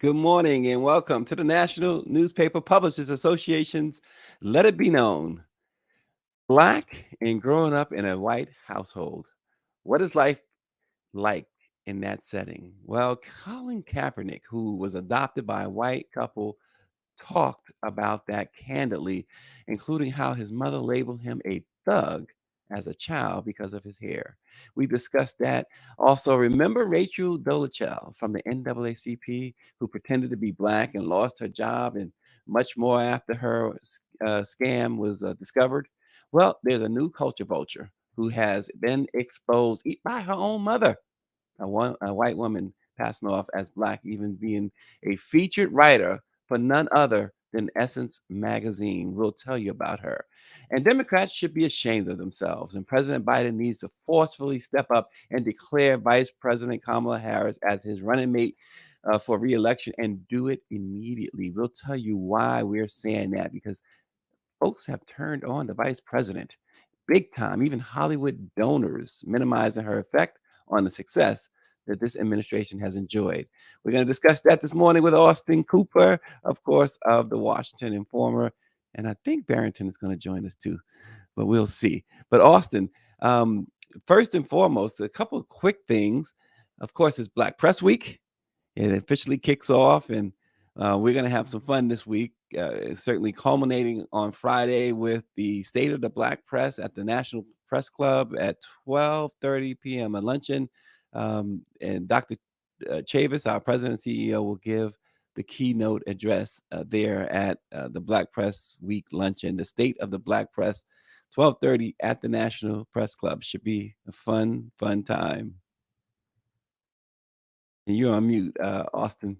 Good morning and welcome to the National Newspaper Publishers Association's Let It Be Known. Black and growing up in a white household. What is life like in that setting? Well, Colin Kaepernick, who was adopted by a white couple, talked about that candidly, including how his mother labeled him a thug as a child because of his hair. We discussed that. Also, remember Rachel Dolechel from the NAACP who pretended to be black and lost her job and much more after her scam was discovered? Well, there's a new culture vulture who has been exposed by her own mother, a white woman passing off as black, even being a featured writer for none other than Essence magazine. We'll tell you about her. And Democrats should be ashamed of themselves. And President Biden needs to forcefully step up and declare Vice President Kamala Harris as his running mate for reelection and do it immediately. We'll tell you why we're saying that, because folks have turned on the vice president big time, even Hollywood donors, minimizing her effect on the success that this administration has enjoyed. We're going to discuss that this morning with Austin Cooper, of course, of the Washington Informer. And I think Barrington is going to join us too, but we'll see. But Austin, um, first and foremost, a couple of quick things. Of course, it's Black Press Week. It officially kicks off, and we're going to have some fun this week, certainly culminating on Friday with the State of the Black Press at the National Press Club at 12:30 p.m. a luncheon. And Dr. Chavis, our president and CEO, will give the keynote address there at the Black Press Week luncheon. The State of the Black Press, 12:30 at the National Press Club. Should be a fun time. And you're on mute, Austin.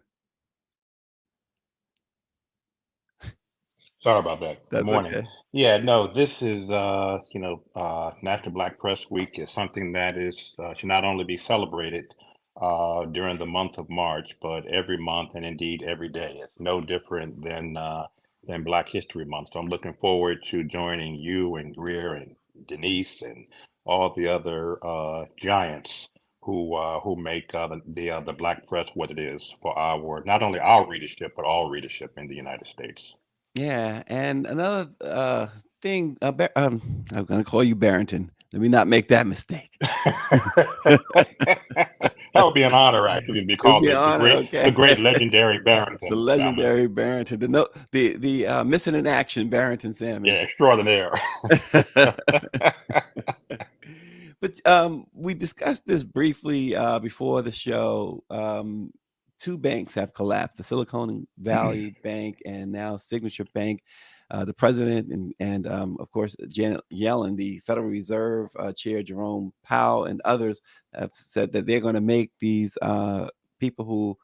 Sorry about that. Good That's morning. okay. Yeah, no, this is, National Black Press Week is something that is should not only be celebrated during the month of March, but every month and indeed every day. It's no different than Black History Month. So I'm looking forward to joining you and Greer and Denise and all the other giants who make the Black press what it is for our not only our readership but all readership in the United States. Yeah, and another thing, I'm gonna call you Barrington. Let me not make that mistake. That would be an honor, actually, to be It'd called be an the honor, great, okay? the great legendary The Barrington Salmon. legendary Barrington, the missing in action Barrington Yeah, Salmon. extraordinaire. But we discussed this briefly before the show. Two banks have collapsed: the Silicon Valley Bank and now Signature Bank. The president and of course Janet Yellen, the Federal Reserve Chair Jerome Powell, and others have said that they're going to make these people who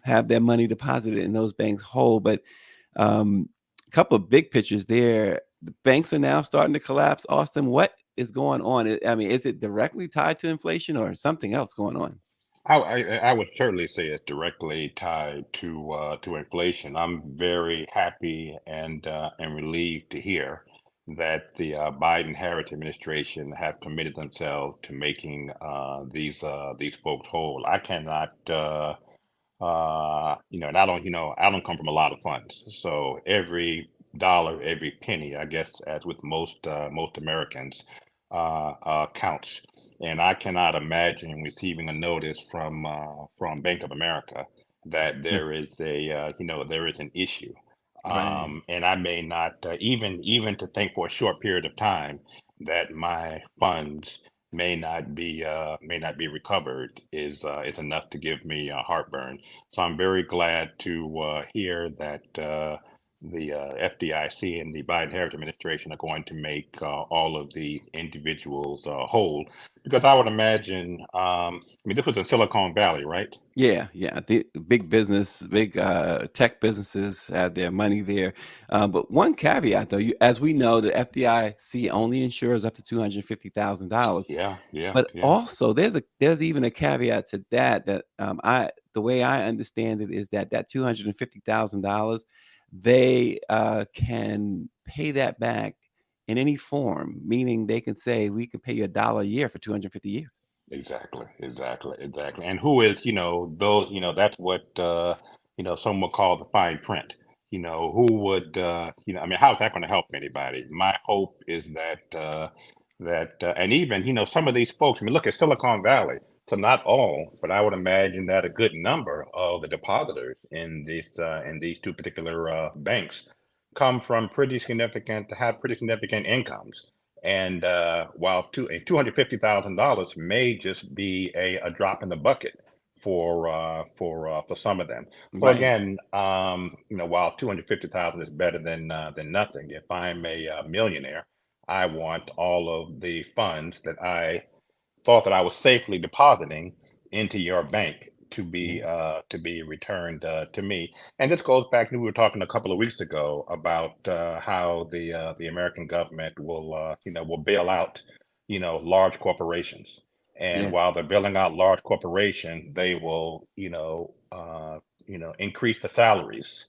have their money deposited in those banks whole. But a couple of big pictures there. The banks are now starting to collapse. Austin, what is going on? I mean, is it directly tied to inflation or something else going on? I would certainly say it's directly tied to inflation. I'm very happy and relieved to hear that the Biden-Harris administration have committed themselves to making these folks whole. I cannot and I don't come from a lot of funds, so every dollar, every penny, I guess, as with most Americans, counts. And I cannot imagine receiving a notice from Bank of America that Yeah, there is an issue. right. And I may not even to think for a short period of time that my funds may not be recovered is enough to give me heartburn. So I'm very glad to hear that the FDIC and the Biden-Harris administration are going to make all of the individuals whole, because I would imagine, I mean, this was in Silicon Valley, right? Yeah. The big business, big tech businesses had their money there. But one caveat, though, as we know, the FDIC only insures up to $250,000. Yeah, yeah, But yeah. also, there's even a caveat to that I the way I understand it is that $250,000 they can pay that back in any form, meaning they can say we can pay you $1 a year for 250 years. Exactly, exactly, exactly. And who is, those, that's what some would call the fine print. Who would, I mean, how's that going to help anybody? My hope is and even, some of these folks, I mean, look at Silicon Valley. So not all, but I would imagine that a good number of the depositors in these two particular banks come from have pretty significant incomes. And while $250,000 may just be a drop in the bucket for some of them. So Right. again, while 250,000 is better than nothing, if I'm a millionaire, I want all of the funds that I thought that I was safely depositing into your bank Yeah. to be returned to me. And this goes back to we were talking a couple of weeks ago about how the American government will bail out large corporations. And Yeah. while they're bailing out large corporations, they will increase the salaries.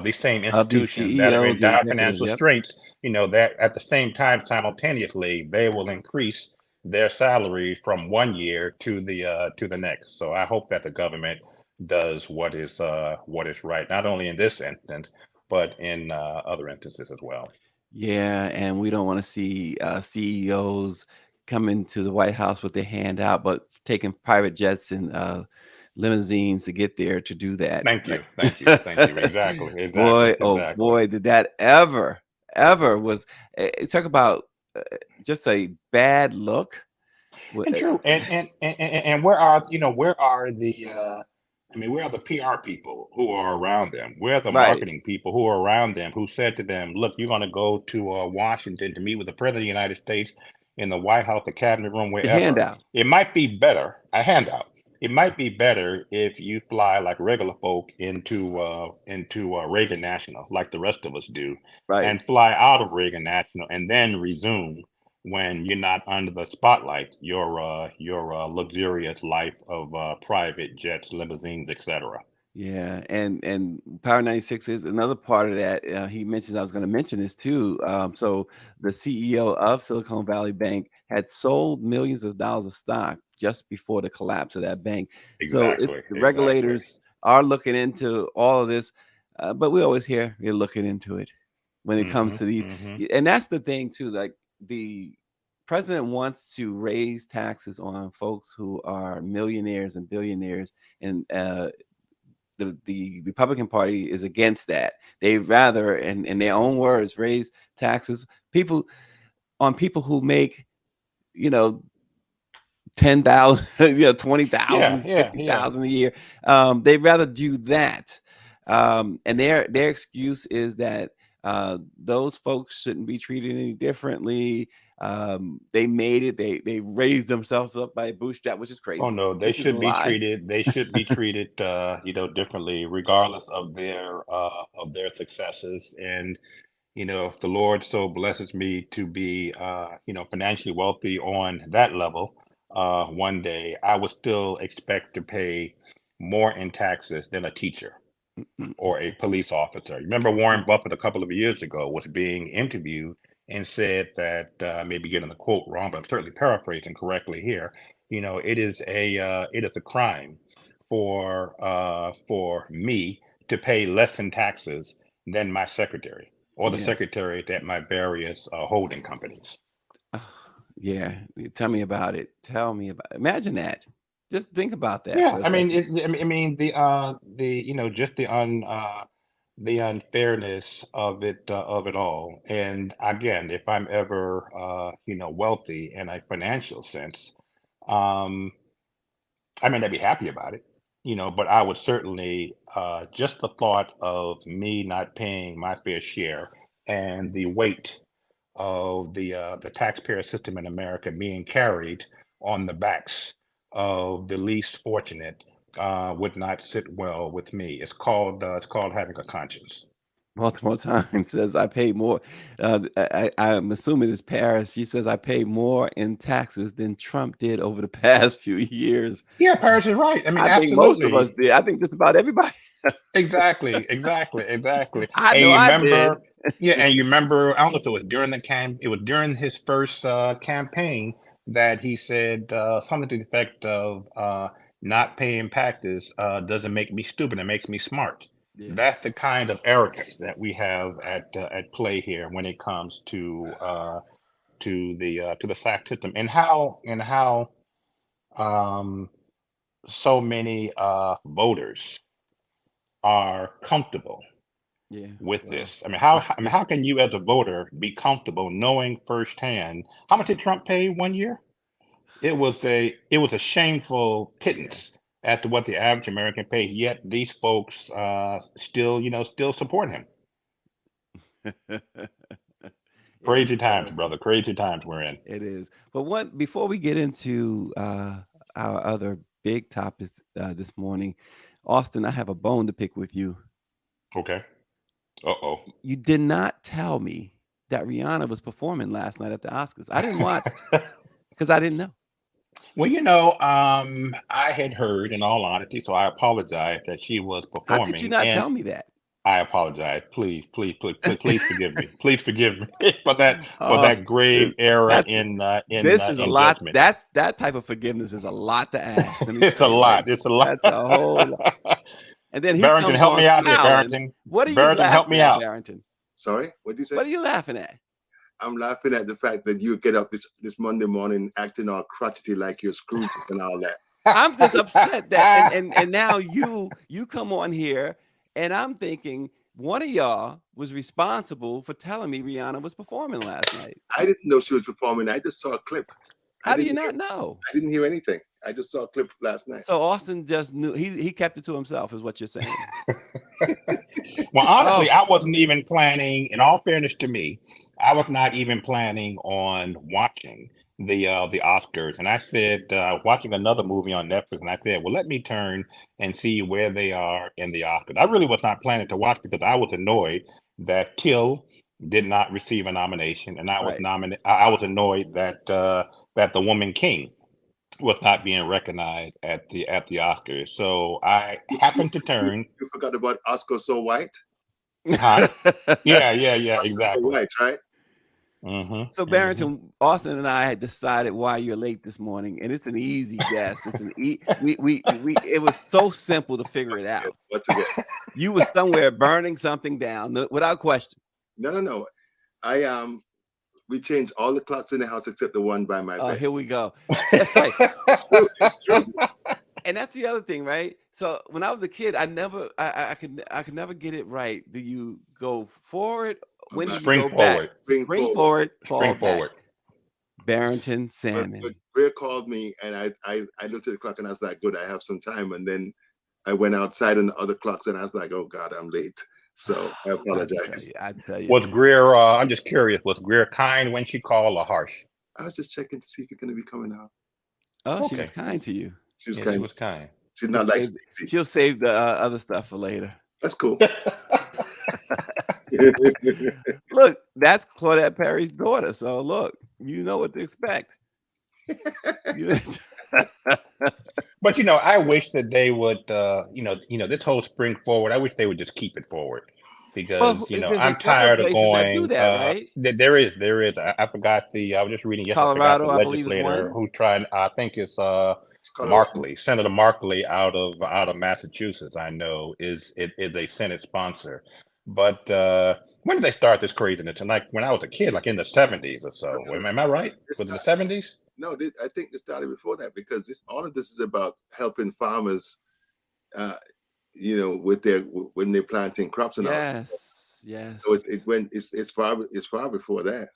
These same Of these institutions that are CEOs, in the dire executives. financial Yep. straits, that at the same time simultaneously they will increase their salary from one year to the next. So I hope that the government does what is right, not only in this instance, but in other instances as well. Yeah, and we don't want to see CEOs come into the White House with their hand out, but taking private jets and limousines to get there to do that. Thank Like, you, thank you, thank you. Exactly, exactly, boy, oh exactly. boy, did that ever was talk about just a bad look. Wa- And uh, true. And where are the I mean, where are the PR people who are around them? Where are the Right, marketing people who are around them who said to them, look, you're going to go to Washington to meet with the President of the United States in the White House, the cabinet room, a wherever. handout. It might be better, a handout. It might be better if you fly like regular folk into Reagan National, like the rest of us do, Right. and fly out of Reagan National and then resume when you're not under the spotlight, your luxurious life of private jets, limousines, etc. Yeah, and Power 96 is another part of that. He mentioned I was going to mention this too. So the CEO of Silicon Valley Bank had sold millions of dollars of stock just before the collapse of that bank. So Exactly, the exactly. regulators are looking into all of this, but we always hear you're looking into it when it comes Hmm, to these. hmm. And that's the thing too. Like the president wants to raise taxes on folks who are millionaires and billionaires, and the Republican Party is against that. They rather, in their own words, raise taxes people who make you know 10,000, 20,000, Yeah, yeah, fifty yeah. thousand a year. They'd rather do that, and their excuse is that those folks shouldn't be treated any differently. They made it. They raised themselves up by a bootstrap, which is Oh crazy, no, they which is a should be lie. treated. They should be treated, differently, regardless of their successes. And if the Lord so blesses me to be, financially wealthy on that level, one day I would still expect to pay more in taxes than a teacher or a police officer. Remember Warren Buffett a couple of years ago was being interviewed and said that maybe getting the quote wrong, but I'm certainly paraphrasing correctly here. It is a crime for me to pay less in taxes than my secretary or the Yeah. secretary at my various holding companies. Ugh, yeah, tell me about it. Tell me about imagine that. Just think about that Yeah, for a I mean, second. the just the unfairness of it all. And again, if I'm ever wealthy in a financial sense, um, I may not be happy about it, but I would certainly just the thought of me not paying my fair share and the weight of the taxpayer system in America being carried on the backs of the least fortunate would not sit well with me. It's called having a conscience. Multiple times says I pay more. I'm assuming it's Paris. She says I pay more in taxes than Trump did over the past few years. Yeah, Paris is right. I mean, I think most of us absolutely. did. I think just about everybody. Exactly, exactly, exactly. I And know you I did. remember, yeah, and you remember, I don't know if it was during it was during his first campaign that he said something to the effect of, not paying taxes doesn't make me stupid. It makes me smart. Yeah. That's the kind of arrogance that we have at play here when it comes to the SAC system, and how um, so many voters are comfortable Yeah. with Well, this. How can you as a voter be comfortable knowing firsthand how much did Trump pay 1 year? It was a shameful yeah. pittance as to what the average American pays. Yet these folks still support him. It is Crazy times, terrible. brother. Crazy times we're in. It is. But before we get into our other big topics this morning, Austin, I have a bone to pick with you. Okay. Uh-oh. You did not tell me that Rihanna was performing last night at the Oscars. I didn't watch because I didn't know. Well, I had heard, in all honesty, so I apologize that she was How could you performing, not and tell me that? I apologize. Please, please, please, please, please forgive me. Please forgive me for that Oh, grave error that's this is a in lot. judgment. That type of forgiveness is a lot to ask. Let me It's tell a you right lot. now. It's a lot. That's a whole lot. And then he Barrington, comes help on me out here, smiling. Barrington. What are you Barrington, help laughing me at, out. Barrington? Sorry, what did you say? What are you laughing at? I'm laughing at the fact that you get up this Monday morning acting all crotchety like you're Scrooge and all that. I'm just upset that and now you come on here and I'm thinking one of y'all was responsible for telling me Rihanna was performing last night. I didn't know she was performing. I just saw a clip. How do you not know? I didn't hear anything. I just saw a clip last night. So Austin just knew he kept it to himself is what you're saying. Well, honestly, I wasn't even planning, in all fairness to me, I was not even planning on watching the Oscars. And I said, watching another movie on Netflix, and I said, well, let me turn and see where they are in the Oscars. I really was not planning to watch because I was annoyed that Till did not receive a nomination, and Right. I was annoyed that that the Woman King was not being recognized at the Oscars. So I happened to turn. You forgot about Oscar So White? Huh? Yeah, Oscar So exactly. White, right? So Barrington, Austin and I had decided why you're late this morning, and it's an easy guess. It's an we it was so simple to figure it out. Once again. You were somewhere burning something down without question. No. We changed all the clocks in the house except the one by my bed. Here we go. That's right. It's true. And that's the other thing, right? So when I was a kid, I could never get it right. Do you go forward? When do you Spring go forward. back? Spring forward, fall Spring back. forward. Barrington Salmon. But Greer called me and I looked at the clock and I was like, good, I have some time. And then I went outside on the other clocks and I was like, oh God, I'm late. So I apologize. I tell you. Was Greer, I'm just curious, was Greer kind when she called or harsh? I was just checking to see if you're going to be coming out. Oh, she was kind to you. She was Yeah, kind. she was kind. She's not like Stacey. She'll save the other stuff for later. That's cool. Look, that's Claudette Perry's daughter. So look, you know what to expect. But I wish that they would, this whole spring forward. I wish they would just keep it forward, because I'm tired of going. Do that, right? There is. I forgot I was just reading yesterday. Colorado, I I forgot the believe, is legislator one. who tried. I think it's Markley, Senator Markley out of Massachusetts. I know is a Senate sponsor. But when did they start this craziness? And like when I was a kid, like in the 70s or so. Am I right? Was it the 70s? No, I think it started before that, because all of this is about helping farmers, when they're planting crops and all. Yes. So it's far before that.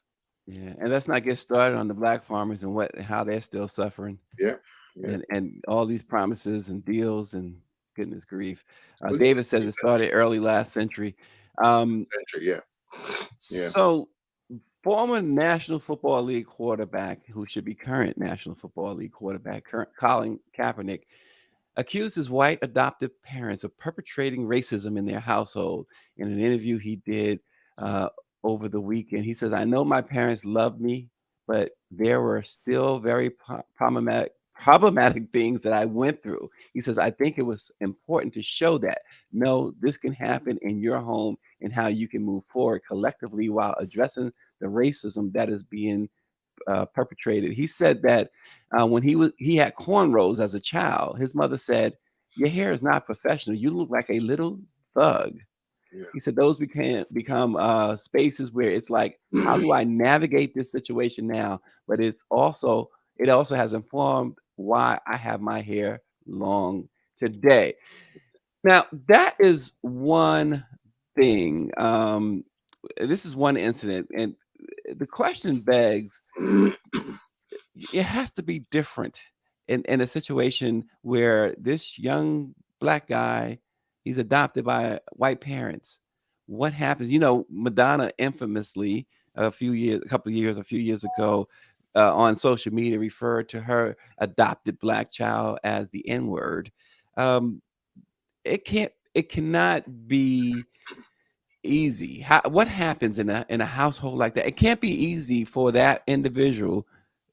Yeah, and let's not get started on the black farmers and how they're still suffering. Yeah. And all these promises and deals and goodness grief. David says it started early last century. Yeah. So former National Football League quarterback, who should be current National Football League quarterback, Colin Kaepernick, accused his white adoptive parents of perpetrating racism in their household. In an interview he did over the weekend, he says, "I know my parents loved me, but there were still very problematic things that I went through." He says, "I think it was important to show that, no, this can happen in your home and how you can move forward collectively while addressing the racism that is being perpetrated. He said that when he had cornrows as a child, his mother said, "Your hair is not professional. You look like a little thug." Yeah. He said those become spaces where it's like, how do I navigate this situation now? But it also has informed why I have my hair long today. Now, that is one thing. This is one incident, and the question begs, it has to be different in a situation where this young black guy, he's adopted by white parents. What happens? Madonna infamously a few years ago, on social media referred to her adopted black child as the N-word. Um, it cannot be easy. What happens in a household like that? It can't be easy for that individual,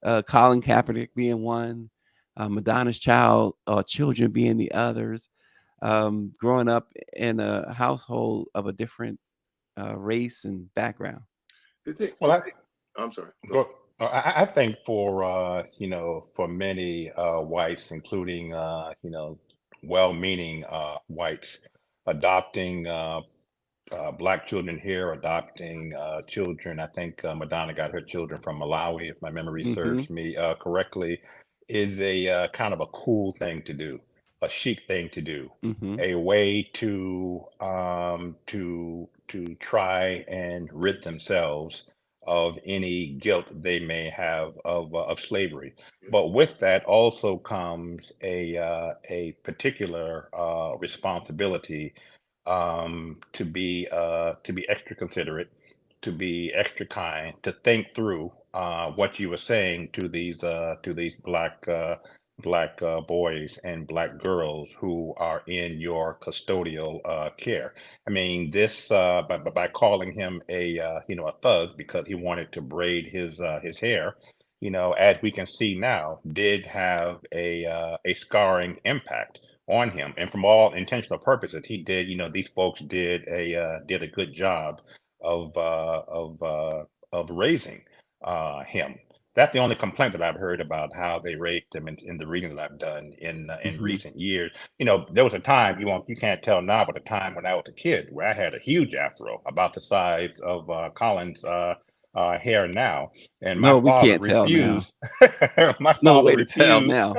Colin Kaepernick being one, Madonna's children being the others, growing up in a household of a different race and background. Well, I'm sorry. Well, I think for for many whites, including well-meaning whites, adopting black children here, adopting children. I think Madonna got her children from Malawi, if my memory Hmm. serves me correctly, is a kind of a cool thing to do, a chic thing to do, Hmm. a way to try and rid themselves of any guilt they may have of slavery. But with that also comes a particular responsibility to be extra considerate, to be extra kind, to think through what you were saying to these black boys and black girls who are in your custodial care. I mean, this by calling him a thug because he wanted to braid his hair, as we can see now, did have a scarring impact on him. And from all intentional purposes, he did. These folks did a good job of uh, of uh, of raising him. That's the only complaint that I've heard about how they raised him in the reading that I've done in Hmm. recent years. There was a time you can't tell now, but a time when I was a kid where I had a huge afro about the size of Colin's hair now, and my No, we father can't tell now. refused. my There's no father way to tell refused. now.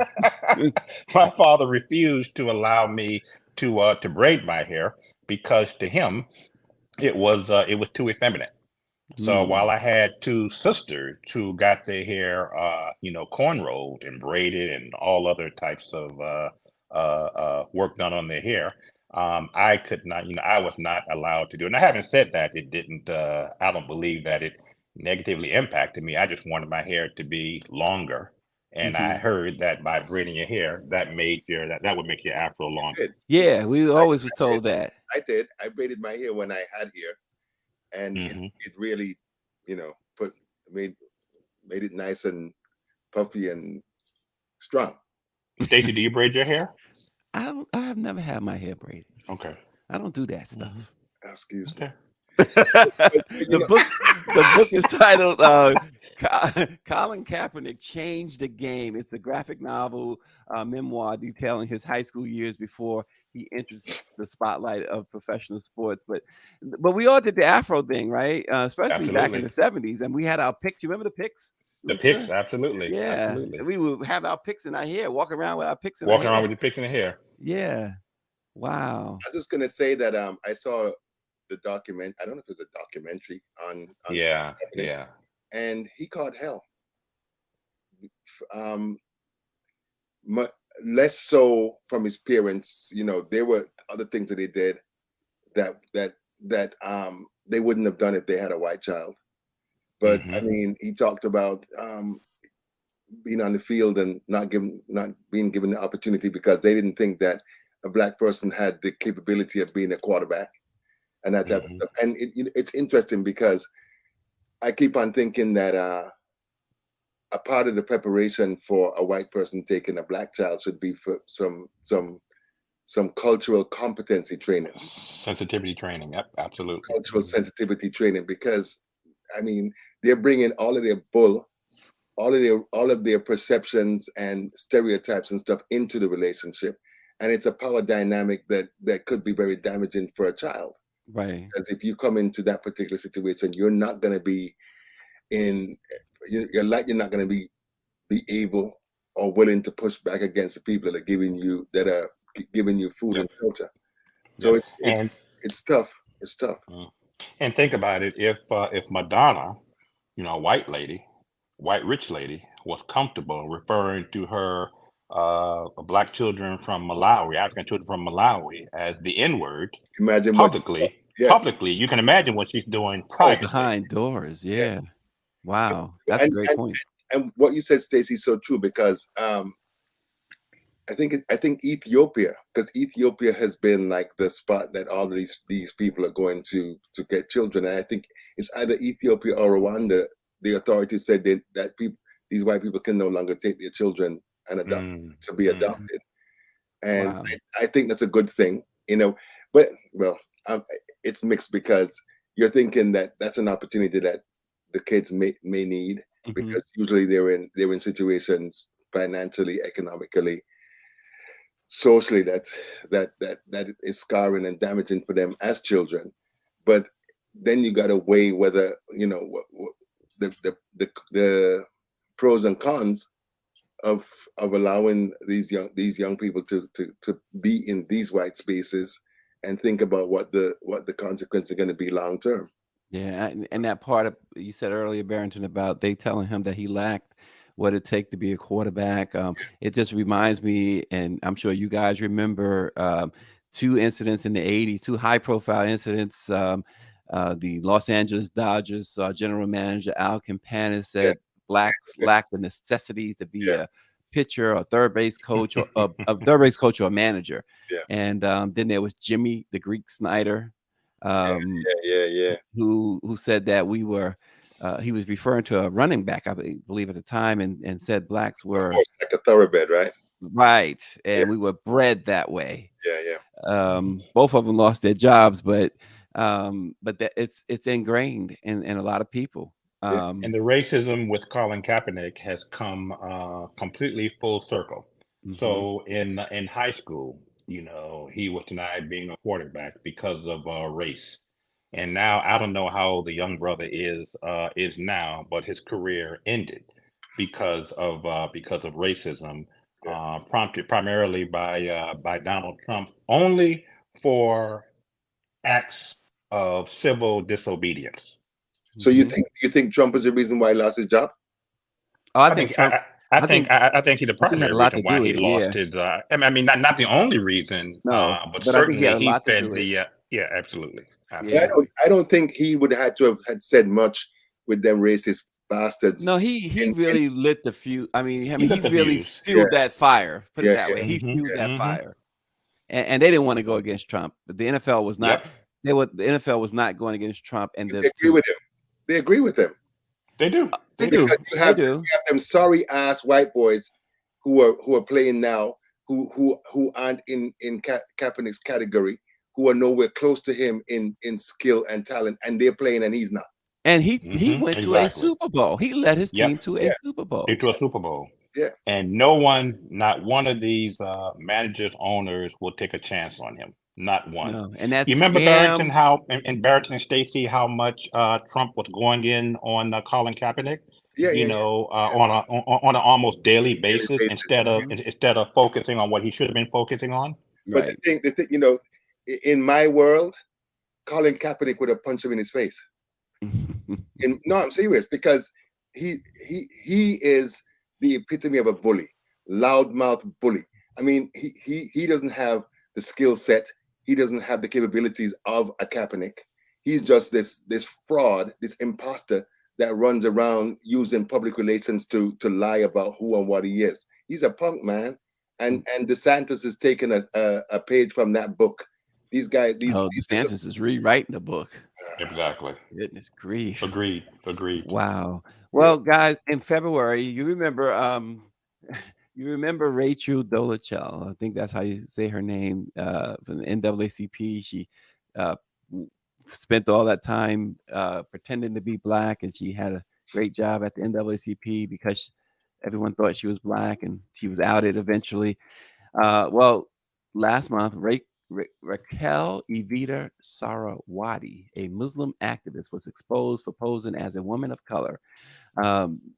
My father refused to allow me to braid my hair because to him it was too effeminate. So while Hmm. I had two sisters who got their hair, cornrowed and braided and all other types of work done on their hair, I could not, I was not allowed to do it. And I haven't said that it didn't. I don't believe that it negatively impacted me. I just wanted my hair to be longer, and I Hmm. heard that by braiding your hair, that would make your afro longer. Did. Yeah, we I, always was I did. told that. I did. I braided my hair when I had hair, and Hmm. it really, put made made it nice and puffy and strong. Stacey, do you braid your hair? I have never had my hair braided. Okay. I don't do that Hmm. stuff. Excuse me. Okay. But, the book is titled Colin Kaepernick Changed the Game. It's a graphic novel memoir detailing his high school years before he enters the spotlight of professional sports. But we all did the Afro thing, right? Especially back in Absolutely. the 70s. And we had our picks. You remember the picks, The picks, Luther? absolutely, Yeah. absolutely. We would have our picks in our hair, walk around with our picks in our Walking around hair. with your picks in the hair. Yeah. Wow. I was just gonna say that I saw the document. I don't know if it was a documentary on Yeah, Kaepernick, yeah. and he caught hell. Um, mu Less so from his parents. There were other things that they did that they wouldn't have done if they had a white child. But I Hmm. mean, he talked about being on the field and not being given the opportunity because they didn't think that a black person had the capability of being a quarterback and that type of Hmm. stuff. And it's interesting because I keep on thinking that a part of the preparation for a white person taking a black child should be for some cultural competency training, Sensitivity training. Yep, absolutely. cultural sensitivity training, because I mean they're bringing all of their bull all of their perceptions and stereotypes and stuff into the relationship, and it's a power dynamic that could be very damaging for a child. Right. Because if you come into that particular situation, you're not going to be you're not going to be able or willing to push back against the people that are giving you food Yep. and shelter. So Yep. it's tough. It's tough. And think about it. If Madonna, white lady, white rich lady, was comfortable referring to her black children from Malawi, African children from Malawi, as the N word Imagine publicly, yeah. you can imagine what she's doing Oh, privately. Behind doors. Yeah. Wow. That's a and, great point. and what you said, Stacey, is so true, because I think Ethiopia, because Ethiopia has been like the spot that all of these people are going to get children, and I think it's either Ethiopia or Rwanda. The authorities said that these white people can no longer take their children and be adopted, and Wow. I think that's a good thing, But it's mixed, because you're thinking that that's an opportunity that the kids may need, because usually they're in situations financially, economically, socially that is scarring and damaging for them as children. But then you got to weigh whether the pros and cons of allowing these young people to be in these white spaces, and think about what the consequences are going to be long term. Yeah, and that part of you said earlier, Barrington, about they telling him that he lacked what it take to be a quarterback. It just reminds me, and I'm sure you guys remember, two incidents in the '80s, two high-profile incidents. The Los Angeles Dodgers general manager Al Campanis said blacks lack the necessities to be a pitcher, or third base coach, or a third base coach or a manager. And then there was Jimmy the Greek Snyder. Who said that we were he was referring to a running back, I believe at the time, and said blacks were like a thoroughbred, right? Right, and we were bred that way. Yeah. Both of them lost their jobs, but that it's ingrained in a lot of people. And the racism with Colin Kaepernick has come completely full circle. So in high school, he was denied being a quarterback because of race. And now I don't know how old the young brother is now, but his career ended because of racism, prompted primarily by Donald Trump, only for acts of civil disobedience. So you think Trump is the reason why he lost his job? Oh, I think Trump. I think he's the primary reason why he lost his. I mean, not the only reason, but certainly he fed the. Yeah, absolutely. I don't think he would have had to have said much with them racist bastards. No, he really lit the fuse. I mean, he really fueled that fire. Put it that way. He fueled that fire, and they didn't want to go against Trump. But the NFL was not. The NFL was not going against Trump, and they agree with him. They agree with him. They do. They do. You have them sorry ass white boys who are playing now, who aren't in Kaepernick's category, who are nowhere close to him in skill and talent, and they're playing and he's not. And he went to a Super Bowl. He led his team to a Super Bowl. To a Super Bowl. Yeah. And not one of these managers, owners will take a chance on him. Not one. No. And that's you remember Barrington, and Barrington and Stacey, how much Trump was going in on Colin Kaepernick? On an almost daily basis, instead of focusing on what he should have been focusing on. But the thing, in my world, Colin Kaepernick would have punched him in his face. No, I'm serious, because he is the epitome of a bully, loudmouth bully. I mean, he doesn't have the skill set. He doesn't have the capabilities of a Kaepernick. He's just this fraud, this imposter that runs around using public relations to lie about who and what he is. He's a punk, man. And DeSantis is taking a page from that book. These guys. DeSantis is rewriting the book. Exactly. Goodness grief. Agreed. Wow. Well, guys, in February, you remember Rachel Dolechel. I think that's how you say her name, from the NAACP. She spent all that time pretending to be black, and she had great job at the NAACP because everyone thought she was black and she was outed eventually. Well, last month, Raquel Evita Sarawati, a Muslim activist, was exposed for posing as a woman of color.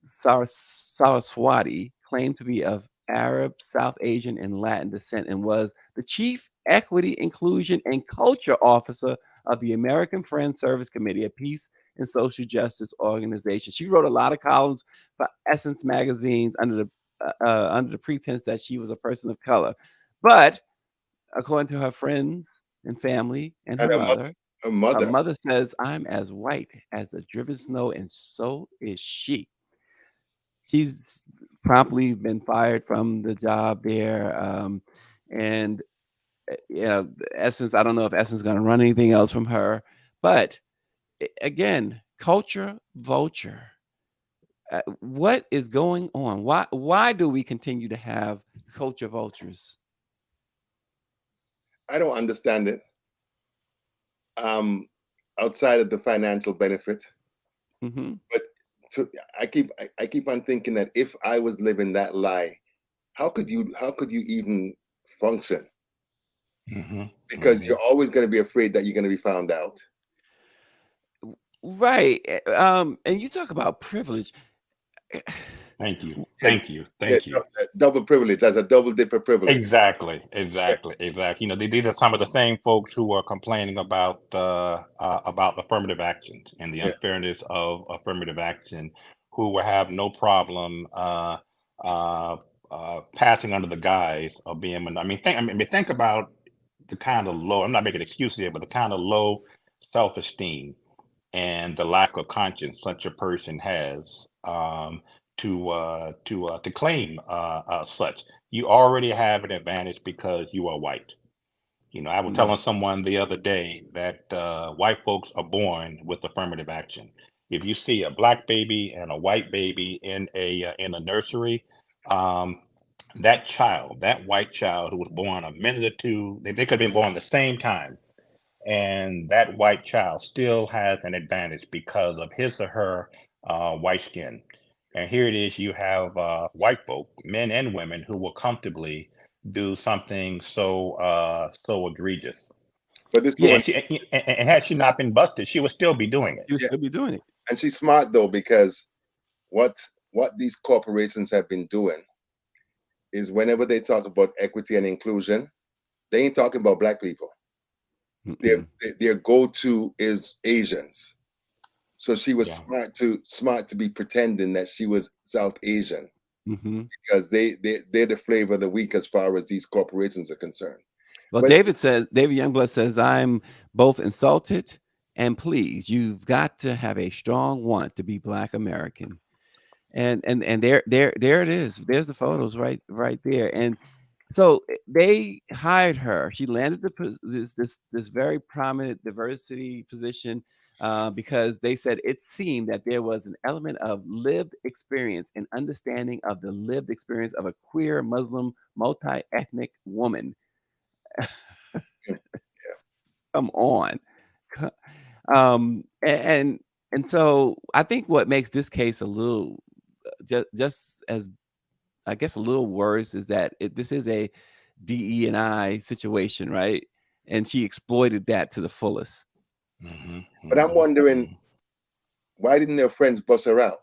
Saraswati claimed to be of Arab, South Asian, and Latin descent and was the chief equity, inclusion, and culture officer of the American Friends Service Committee, a peace and social justice organization. She wrote a lot of columns for Essence magazines under the pretense that she was a person of color. But according to her friends and family and her And mother, her her mother. mother says, "I'm as white as the driven snow, and so is she." She's promptly been fired from the job there. And yeah, Essence, I don't know if Essence is going to run anything else from her. But again, culture vulture. What is going on? Why do we continue to have culture vultures? I don't understand it. Outside of the financial benefit, Hmm. but I keep on thinking that if I was living that lie, how could you even function? Mm-hmm. Because Mm-hmm. you're always going to be afraid that you're going to be found out. Right. And you talk about privilege. Thank you. Yeah, Thank you. yeah, Thank you. double privilege as a double dipper privilege. Exactly, Yeah, exactly, exactly. These are some of the same folks who are complaining about affirmative actions and the yeah. unfairness of affirmative action, who will have no problem uh, passing under the guise of being. Think about the kind of low. I'm not making excuses here, but the kind of low self-esteem and the lack of conscience such a person has to claim such. You already have an advantage because you are white. I was Mm, telling someone the other day that white folks are born with affirmative action. If you see a black baby and a white baby in a nursery, um, that white child who was born a minute or two, they could have been born the same time, and that white child still has an advantage because of his or her white skin. And here it is, you have white folk, men and women, who will comfortably do something so egregious. But this yeah, woman, And had she not been busted, she would still be doing it. you yeah, still be doing it. and she's smart though, because what these corporations have been doing is whenever they talk about equity and inclusion, they ain't talking about black people. Their Mm-mm. their go-to is Asians. So she was Yeah. smart to be pretending that she was South Asian, Hmm. because they're the flavor of the week as far as these corporations are concerned. Well, But David Youngblood says, "I'm both insulted and pleased. You've got to have a strong want to be Black American." And there it is. There's the photos right there. And so they hired her. She landed this very prominent diversity position because they said it seemed that there was an element of lived experience and understanding of the lived experience of a queer Muslim multi-ethnic woman. Come on. Co- and so I think what makes this case a little just as I guess a little worse is that this is a DE&I situation, right? And she exploited that to the fullest. Hmm. but I'm Hmm. wondering, why didn't their friends bust her out?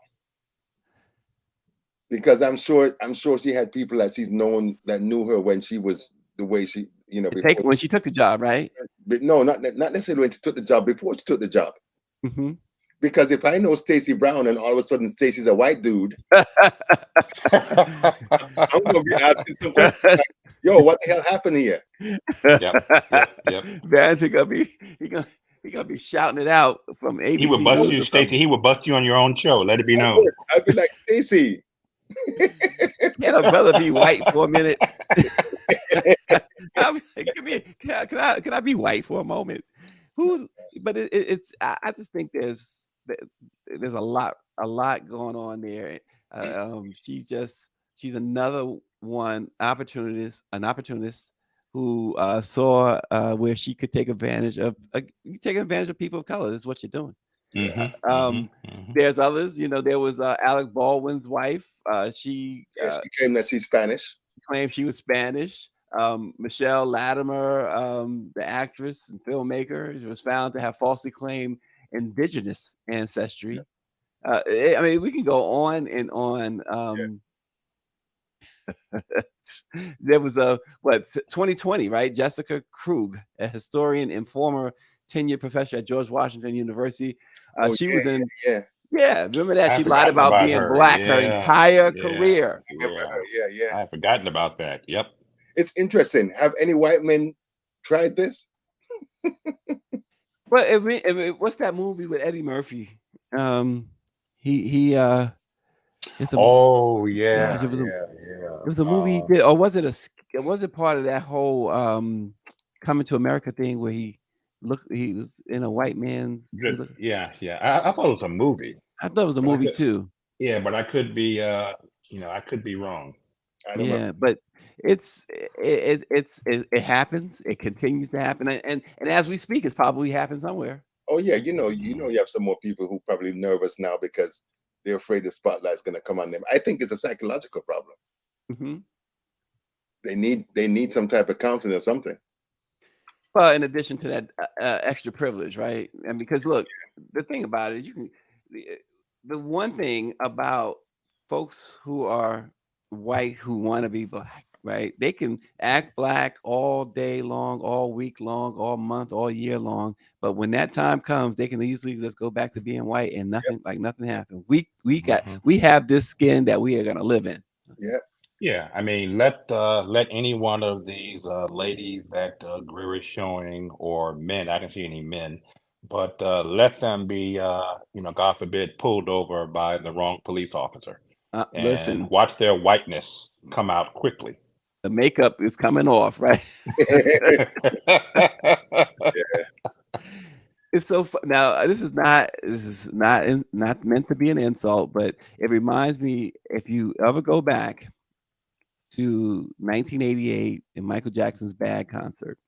Because I'm sure she had people that she's known that knew her when she was the way she, Take before. when she took the job, right? But no, not necessarily when she took the job, before she took the job. Hmm. Because if I know Stacey Brown and all of a sudden Stacey's a white dude, I'm gonna be asking some questions like, "Yo, what the hell happened here?" Yep. Yep. Yep. Van's gonna be he gonna be shouting it out from He would ABC I bust would, News you, or something. Stacey. He would bust you on your own show. Let it be I known. would. I'd be like, "Stacey." Can a brother be white for a minute? I'll be like, come here. Can I be white for a moment? Who? But it's I just think there's a lot going on there. She's another an opportunist who saw where she could take advantage of people of color. That's what you're doing. There's others. There was Alec Baldwin's wife. She she claimed that she's Spanish. claimed she was Spanish. Michelle Latimer, the actress and filmmaker, was found to have falsely claimed indigenous ancestry. I mean, we can go on and on. There was 2020, right? Jessica Krug, a historian and former tenured professor at George Washington University. She was in. Yeah, remember that? She lied about being black her entire career. Yeah. I've forgotten about that. Yep. It's interesting. Have any white men tried this? Well, what's that movie with Eddie Murphy? He It's a, gosh, it was a movie he did, or was it part of that whole Coming to America thing where he was in a white man's. I thought it was a movie. I thought it was a movie too. Yeah, but I could be I could be wrong. I don't know. But it happens. It continues to happen, and as we speak, it's probably happened somewhere. Oh yeah, you have some more people who probably nervous now because they're afraid the spotlight's going to come on them. I think it's a psychological problem. Mm-hmm. They need some type of counseling or something. Well, in addition to that extra privilege, right? And because look, the thing about it is the one thing about folks who are white who want to be black, right? They can act black all day long, all week long, all month, all year long. But when that time comes, they can easily just go back to being white and nothing happened. We have this skin that we are gonna live in. Yeah. I mean, let any one of these ladies that Greer is showing, or men, I didn't see any men, but let them be, God forbid, pulled over by the wrong police officer. And Listen, watch their whiteness come out quickly. The makeup is coming off, right? It's so now. This is not meant to be an insult, but it reminds me, if you ever go back to 1988 in Michael Jackson's Bad concert,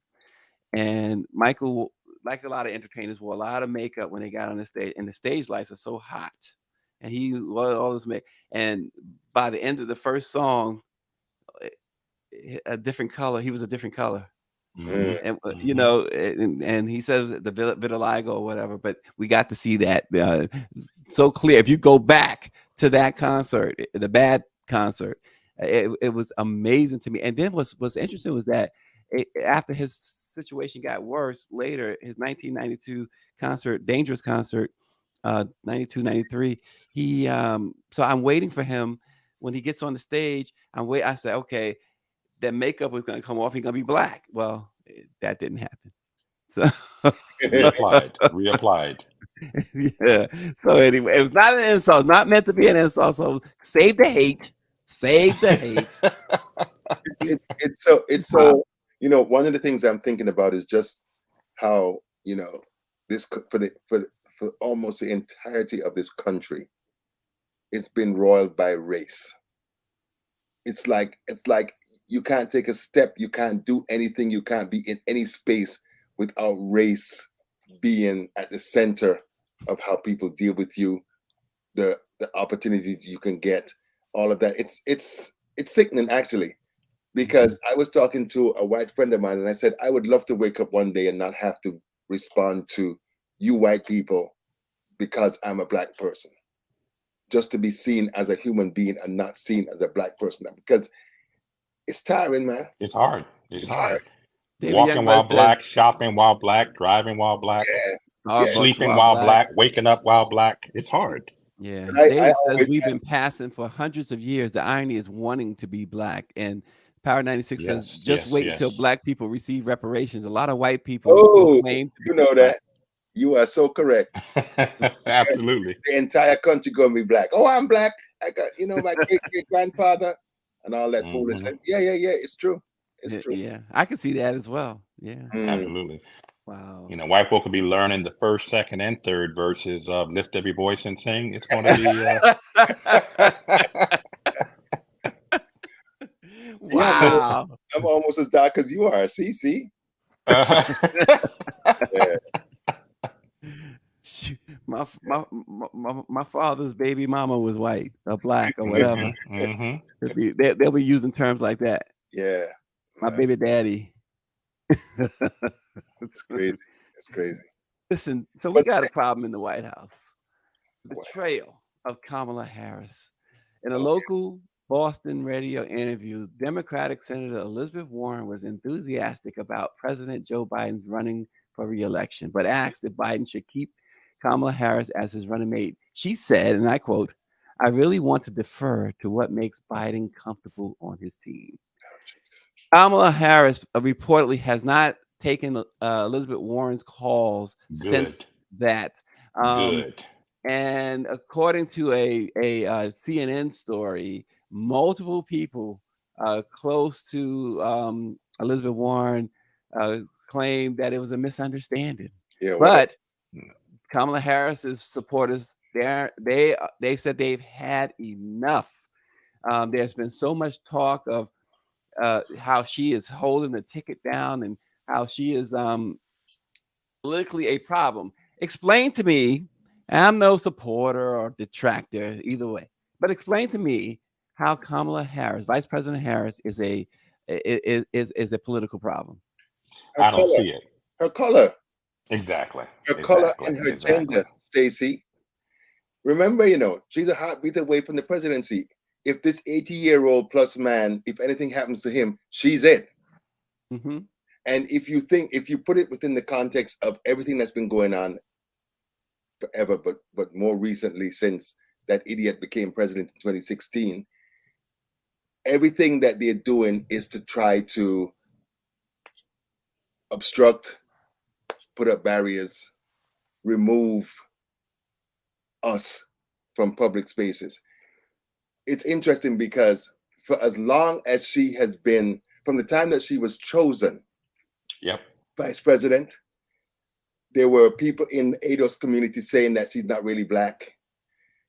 and Michael, like a lot of entertainers, wore a lot of makeup when they got on the stage, and the stage lights are so hot. And he wore all this makeup. And by the end of the first song, a different color. He was a different color. And and he says the vitiligo or whatever. But we got to see that so clear. If you go back to that concert, the Bad concert, it was amazing to me. And then what's interesting was that after his situation got worse later, his 1992 concert, Dangerous concert, 92, 93, he so I'm waiting for him when he gets on the stage. I said, okay, that makeup was going to come off. He's going to be black. Well, that didn't happen. So reapplied. Yeah. So anyway, it was not an insult. It's not meant to be an insult. So save the hate. Save the hate. It's so one of the things I'm thinking about is just how this for almost the entirety of this country, it's been roiled by race. It's like you can't take a step, you can't do anything, you can't be in any space without race being at the center of how people deal with you, the opportunities you can get, all of that. It's sickening, actually, because I was talking to a white friend of mine and I said, I would love to wake up one day and not have to respond to you white people because I'm a black person. Just to be seen as a human being and not seen as a black person, because it's tiring, man. It's hard. It's hard. David Walking while black, shopping while black, driving while black, sleeping while black, waking up while black. It's hard. Yeah. David says we've been passing for hundreds of years. The irony is wanting to be black. And Power 96 says just wait until black people receive reparations. A lot of white people claim to you know that. You are so correct. Absolutely. The entire country gonna be black. Oh, I'm black. I got my great grandfather and all that foolishness. Yeah. It's true. It's true. Yeah, I can see that as well. Yeah, absolutely. Wow. White folk will be learning the first, second, and third verses of "Lift Every Voice and Sing." It's going to be. Wow. I'm almost as dark as you are. See. Yeah. my father's baby mama was white or black or whatever. Mm-hmm. They'll be using terms like that. Yeah. My baby daddy. It's crazy. It's crazy. Listen, so we got a problem in the White House. The Wow. betrayal of Kamala Harris. In a Okay. local Boston radio interview, Democratic Senator Elizabeth Warren was enthusiastic about President Joe Biden's running for re-election, but asked if Biden should keep Kamala Harris as his running mate. She said, and I quote, "I really want to defer to what makes Biden comfortable on his team." Oh, jeez. Kamala Harris reportedly has not taken Elizabeth Warren's calls since Good. that. Good. And according to a CNN story, multiple people close to Elizabeth Warren claimed that it was a misunderstanding. Yeah. But Kamala Harris's supporters, they said they've had enough. There's been so much talk of how she is holding the ticket down and how she is politically a problem. Explain to me. I'm no supporter or detractor either way, but explain to me how Kamala Harris, Vice President Harris, is a political problem. Her I don't color. see it. Her color. Exactly. Her color Exactly. and her Exactly. gender, Stacey. Remember, she's a heartbeat away from the presidency. If this 80-year-old plus man, if anything happens to him, she's it. Mm-hmm. And if you put it within the context of everything that's been going on forever, but more recently since that idiot became president in 2016, everything that they're doing is to try to obstruct, put up barriers, remove us from public spaces. It's interesting because for as long as she has been, from the time that she was chosen vice president, there were people in the ADOS community saying that she's not really black.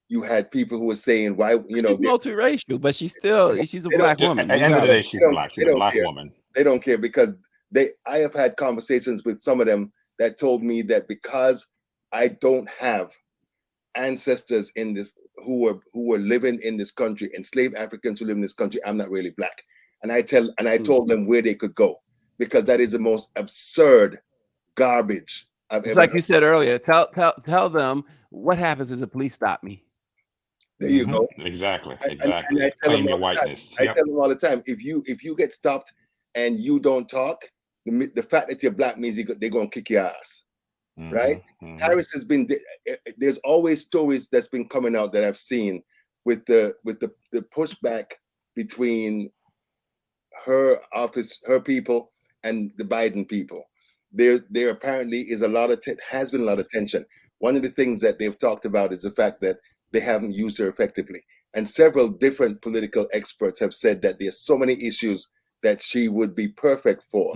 You had people who were saying, why, she's multiracial, but she's a black woman. At the end of the day, she's black. She's a black woman. They don't care because I have had conversations with some of them that told me that because I don't have ancestors in this who were living in this country, enslaved Africans who live in this country, I'm not really black. And I told them where they could go, because that is the most absurd garbage I've it's ever like heard. You said earlier. Tell them what happens if the police stop me. There you go. Exactly. And Exactly. I tell Claim them your all the time. whiteness. I tell them all the time, if you get stopped and you don't talk, the fact that you're black means they're going to kick your ass. Right? Harris has been, there's always stories that's been coming out that I've seen with the pushback between her office, her people, and the Biden people. There apparently is has been a lot of tension. One of the things that they've talked about is the fact that they haven't used her effectively. And several different political experts have said that there's so many issues that she would be perfect for,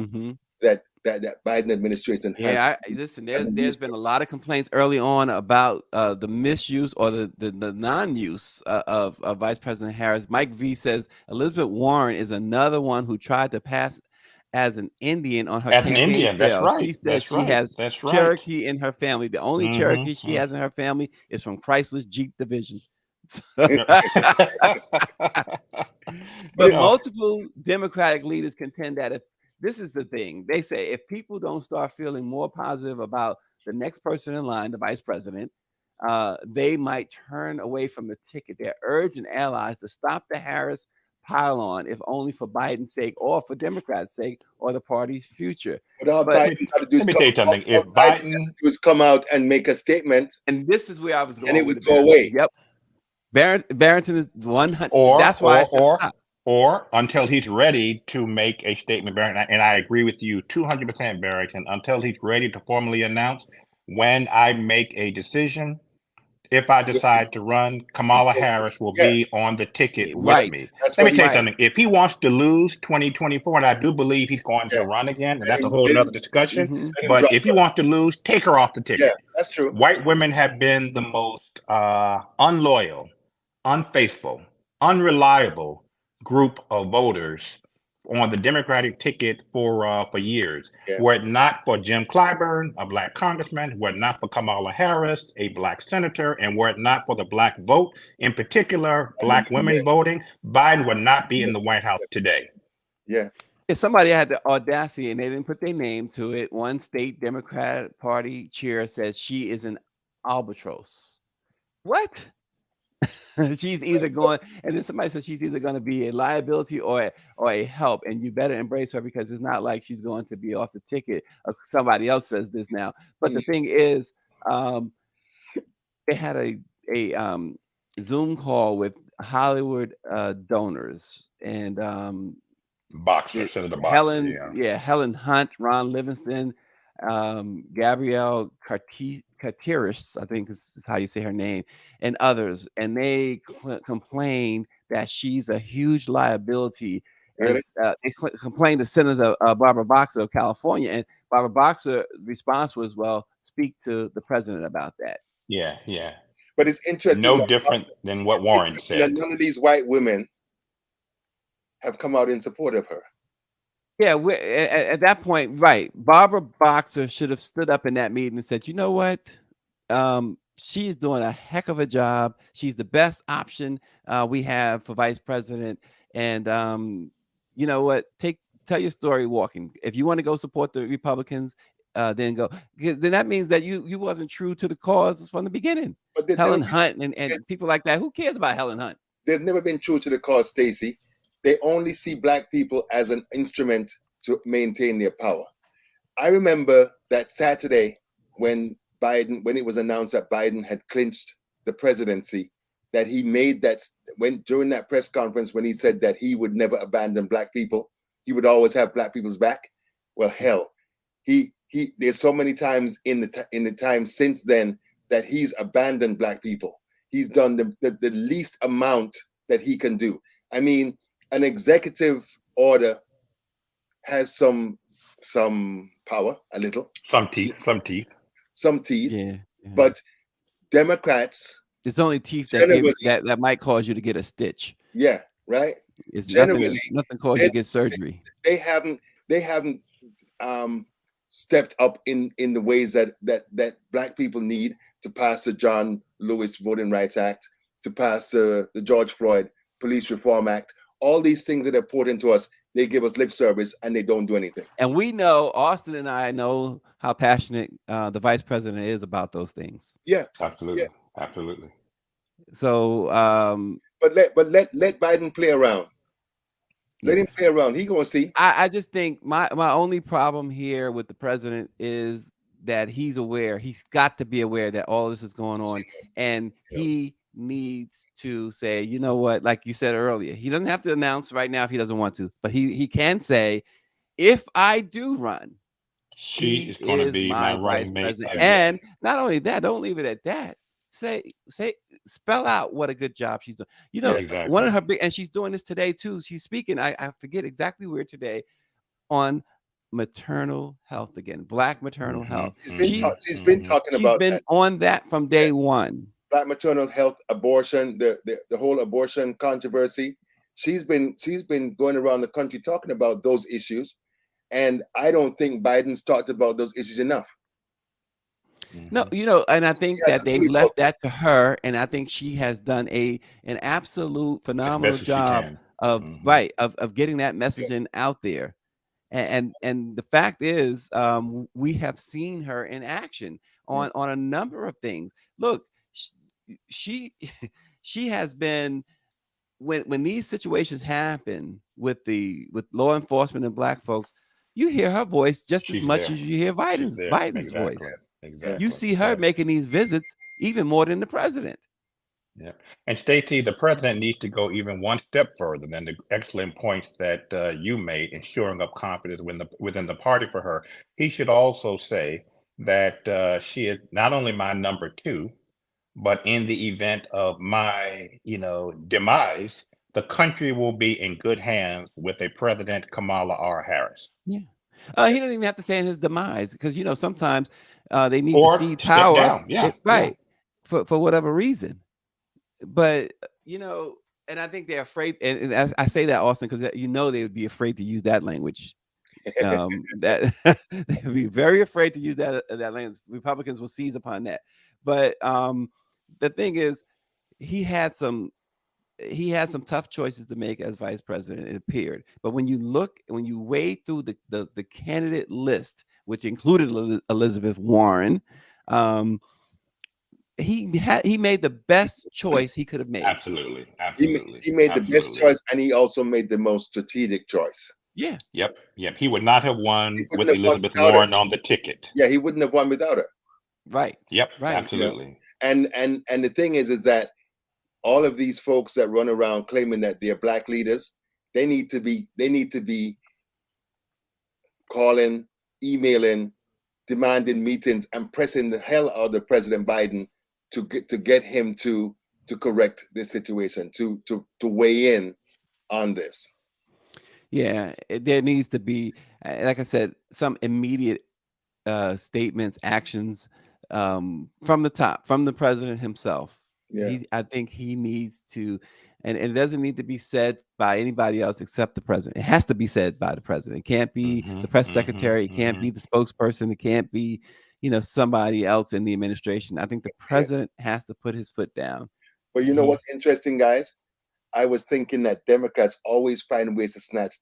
that Biden administration has. Listen, there's been a lot of complaints early on about the misuse or the non-use of Vice President Harris. Mike V says Elizabeth Warren is another one who tried to pass as an Indian on her campaign trail. She says she has Cherokee in her family. The only Cherokee she has in her family is from Chrysler's Jeep division. But multiple Democratic leaders contend that this is the thing. They say if people don't start feeling more positive about the next person in line, the vice president, they might turn away from the ticket. They're urging allies to stop the Harris pile-on, if only for Biden's sake or for Democrats' sake or the party's future. Let me tell you something. If Biden was come out and make a statement, and this is where I was going, and it would go away. Yep. Barrington is 100. That's why or until he's ready to make a statement, Barrington, and I agree with you 200%, Barrington, until he's ready to formally announce, when I make a decision, if I decide to run, Kamala Harris will be on the ticket with me. Let me tell you something. If he wants to lose 2024, and I do believe he's going to run again, and that's a whole other discussion. But if he wants to lose, take her off the ticket. Yeah, that's true. White women have been the most unloyal, unfaithful, unreliable group of voters on the Democratic ticket for years. Yeah. Were it not for Jim Clyburn, a black congressman, were it not for Kamala Harris, a black senator, and were it not for the black vote, in particular, black women voting, Biden would not be in the White House today. Yeah. If somebody had the audacity and they didn't put their name to it, one state Democrat Party chair says she is an albatross. What? She's either going, and then somebody says she's either going to be a liability or a help, and you better embrace her because it's not like she's going to be off the ticket. Or somebody else says this now, but the thing is, they had a Zoom call with Hollywood donors and Senator Boxer, Helen Hunt, Ron Livingston, Gabrielle Carteris, I think is how you say her name, and others, and they complained that she's a huge liability. Really? And they complained to Senator Barbara Boxer of California, and Barbara Boxer's response was, "Well, speak to the president about that." Yeah. But it's interesting. No different than what Warren said. None of these white women have come out in support of her. Yeah, at that point, right? Barbara Boxer should have stood up in that meeting and said, "You know what? She's doing a heck of a job. She's the best option we have for vice president. And you know what? Tell your story walking. If you want to go support the Republicans, then go. Then that means that you wasn't true to the cause from the beginning." But Helen Hunt and people like that. Who cares about Helen Hunt? They've never been true to the cause, Stacey. They only see black people as an instrument to maintain their power. I remember that Saturday when it was announced that Biden had clinched the presidency, that he made during that press conference when he said that he would never abandon black people, he would always have black people's back. Well, hell, there's so many times in the time since then that he's abandoned black people. He's done the least amount that he can do. I mean, an executive order has some power, a little. Some teeth. Yeah. But Democrats, it's only teeth that might cause you to get a stitch. Yeah, right. It's nothing cause you to get surgery. They haven't stepped up in the ways that black people need to pass the John Lewis Voting Rights Act, to pass the George Floyd Police Reform Act. All these things that are poured into us, they give us lip service and they don't do anything. And we know, Austin and I know how passionate the vice president is about those things. Yeah, absolutely. Yeah. Absolutely. So, but let Biden play around. Let him play around. He gonna see. I just think my only problem here with the president is that he's aware. He's got to be aware that all this is going on, and he needs to say, you know what, like you said earlier, he doesn't have to announce right now if he doesn't want to, but he can say, if I do run, she is going to be my vice president. And not only that, don't leave it at that. Say, spell out what a good job she's doing. You know, exactly. One of her big, and she's doing this today too. She's speaking, I forget exactly where today, on maternal health again, Black maternal health. She's been talking about that. On that from day one. Black maternal health, abortion, the whole abortion controversy. She's been going around the country talking about those issues, and I don't think Biden's talked about those issues enough. No, you know, and I think that they've left that to her, and I think she has done an absolute phenomenal job of getting that messaging out there. And the fact is, we have seen her in action on a number of things. Look, she has been, when these situations happen with law enforcement and black folks, you hear her voice just as much as you hear Biden's voice. Exactly. You see her making these visits even more than the president. Yeah. And Stacey, the president needs to go even one step further than the excellent points that you made in shoring up confidence within the party for her. He should also say that she is not only my number two, but in the event of my, demise, the country will be in good hands with a President Kamala R. Harris. Yeah. He doesn't even have to say in his demise, because sometimes they need to see power, for whatever reason. But And I think they're afraid, and I say that, Austin, because they would be afraid to use that language. That they would be very afraid to use that language. Republicans will seize upon that. But the thing is, he had some tough choices to make as vice president, it appeared. But when you wade through the candidate list, which included Elizabeth Warren, he made the best choice he could have made. Absolutely. He made the best choice, and he also made the most strategic choice. Yeah. Yep. He would not have won with Elizabeth Warren on the ticket. Yeah, he wouldn't have won without her. Right. Yep. Right. Absolutely. And the thing is that all of these folks that run around claiming that they're black leaders, they need to be calling, emailing, demanding meetings, and pressing the hell out of President Biden to get him to correct this situation, to weigh in on this. Yeah, there needs to be, like I said, some immediate statements, actions from the top, from the president himself. Yeah. I think he needs to, and it doesn't need to be said by anybody else except the president. It has to be said by the president. It can't be the press secretary. It can't be the spokesperson. It can't be, somebody else in the administration. I think the president has to put his foot down. But you know what's interesting, guys? I was thinking that Democrats always find ways to snatch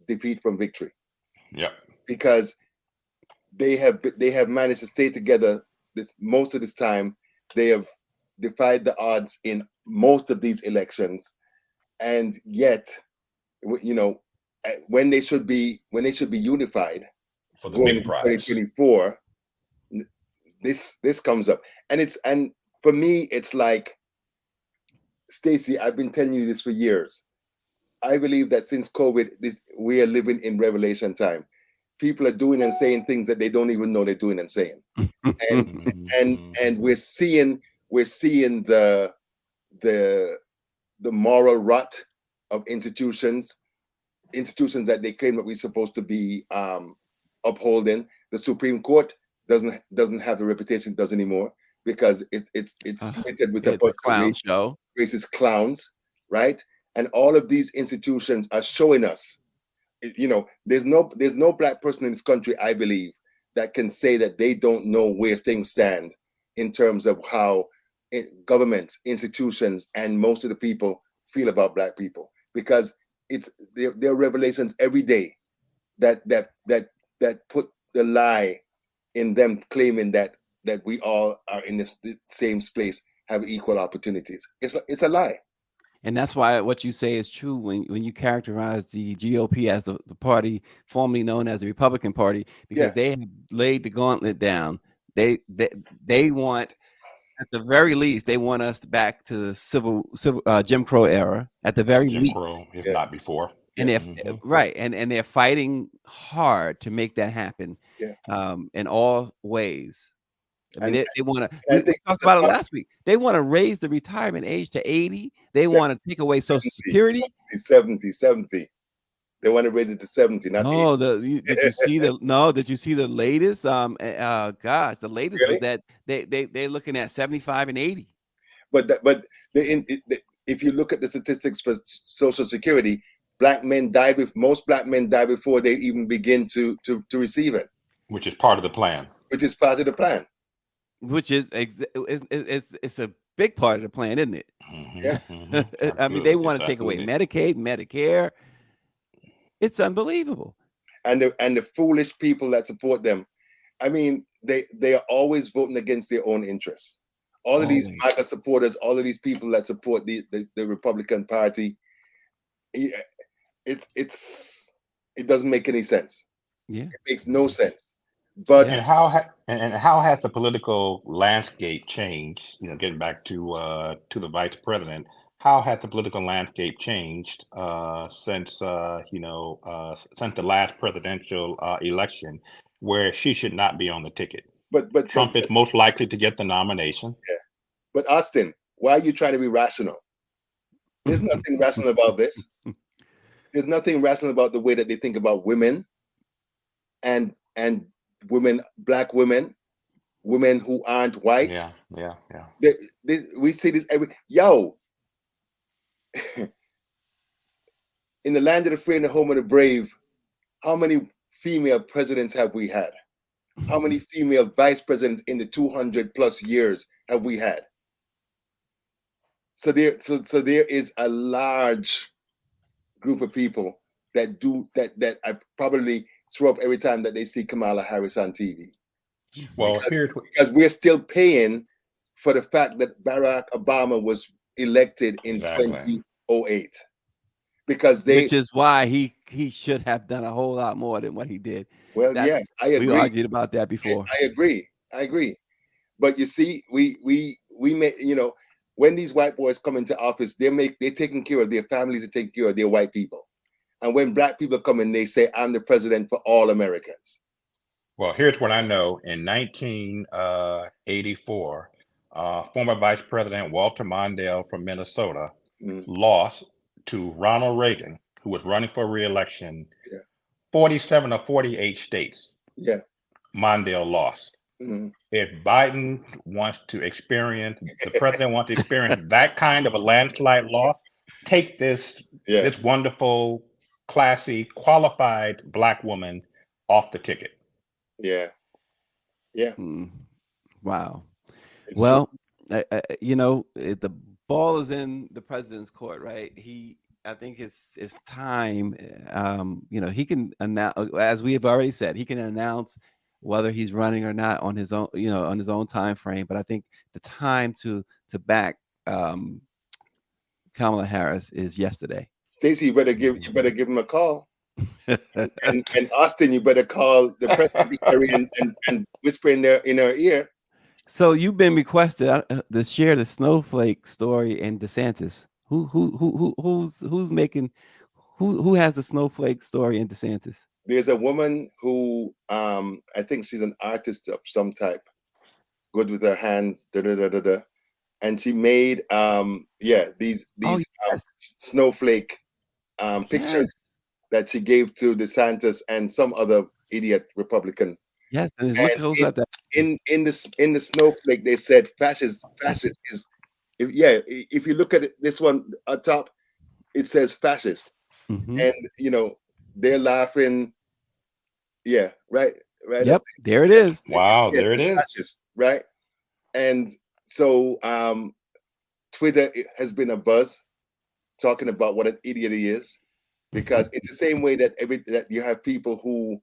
defeat from victory. Yep. Because they have managed to stay together most of this time. They have defied the odds in most of these elections, and yet, when they should be unified for the going big into prize. 2024, this comes up, and for me, it's like, Stacey, I've been telling you this for years. I believe that since COVID, we are living in revelation time. People are doing and saying things that they don't even know they're doing and saying, and we're seeing the moral rot of institutions that they claim that we're supposed to be upholding. The Supreme Court doesn't have the reputation it does anymore, because it's littered with a bunch of racist clowns, right? And all of these institutions are showing us, there's no black person in this country, I believe, that can say that they don't know where things stand in terms of how governments, institutions, and most of the people feel about black people, because there are revelations every day that put the lie in them claiming that we all are in this same place, have equal opportunities. It's a lie. And that's why what you say is true when you characterize the GOP as the party formerly known as the Republican Party, because they have laid the gauntlet down. They want, at the very least, they want us back to the civil Jim Crow era, at the very least. Jim Crow, if not before. And and they're fighting hard to make that happen in all ways. I mean, they want to. We talked about it last week. They want to raise the retirement age to 80. They want to take away Social Security. 70. They want to raise it to 70. Not 80. Did you see the latest? Gosh, the latest was that they're looking at 75 and 80. But if you look at the statistics for Social Security, most black men die before they even begin to receive it. Which is part of the plan. Which is part of the plan. Which is it's a big part of the plan, isn't it? Yeah. I mean, they want to take away Medicaid, Medicare. It's unbelievable. And the foolish people that support them, I mean, they are always voting against their own interests. All of these MAGA supporters, all of these people that support the Republican Party, it doesn't make any sense. Yeah, it makes no sense. But how has the political landscape changed? Getting back to the vice president, how has the political landscape changed since since the last presidential election, where she should not be on the ticket? But Trump is most likely to get the nomination. Yeah. But Austin, why are you trying to be rational? There's nothing rational about this. There's nothing rational about the way that they think about women and women, black women who aren't white. Yeah. We see this in the land of the free and the home of the brave, how many female presidents have we had? How many female vice presidents in the 200 plus years have we had? So there is a large group of people that I probably throw up every time that they see Kamala Harris on TV. Well, because we're still paying for the fact that Barack Obama was elected in 2008. Because which is why he should have done a whole lot more than what he did. Well, yeah, I agree. We argued about that before. I agree. But you see, we make, when these white boys come into office, they're taking care of their families, they're taking care of their white people. And when black people come in, they say, I'm the president for all Americans. Well, here's what I know. In 1984, former Vice President Walter Mondale from Minnesota lost to Ronald Reagan, who was running for re-election, 47 of 48 states. Yeah. Mondale lost. If Biden wants to experience, the president wants to experience that kind of a landslide loss, take this wonderful, classy, qualified black woman off the ticket. Yeah. Wow. Well, the ball is in the president's court, right? I think it's time. He can announce, as we have already said, he can announce whether he's running or not on his own, on his own time frame. But I think the time to back Kamala Harris is yesterday. Stacey, you better give him a call. and Austin, you better call the press secretary and whisper in her ear. So you've been requested to share the snowflake story in DeSantis. Who's making who has the snowflake story in DeSantis? There's a woman who I think she's an artist of some type, good with her hands, and she made these snowflake pictures that she gave to DeSantis and some other idiot Republican. Yes, and in the snowflake they said fascist is if you look at it, this one up top, it says fascist, and they're laughing. Yeah, right. Yep, there it is. Wow, there it is. Fascist, right? And so Twitter has been a buzz talking about what an idiot he is, because it's the same way that that you have people who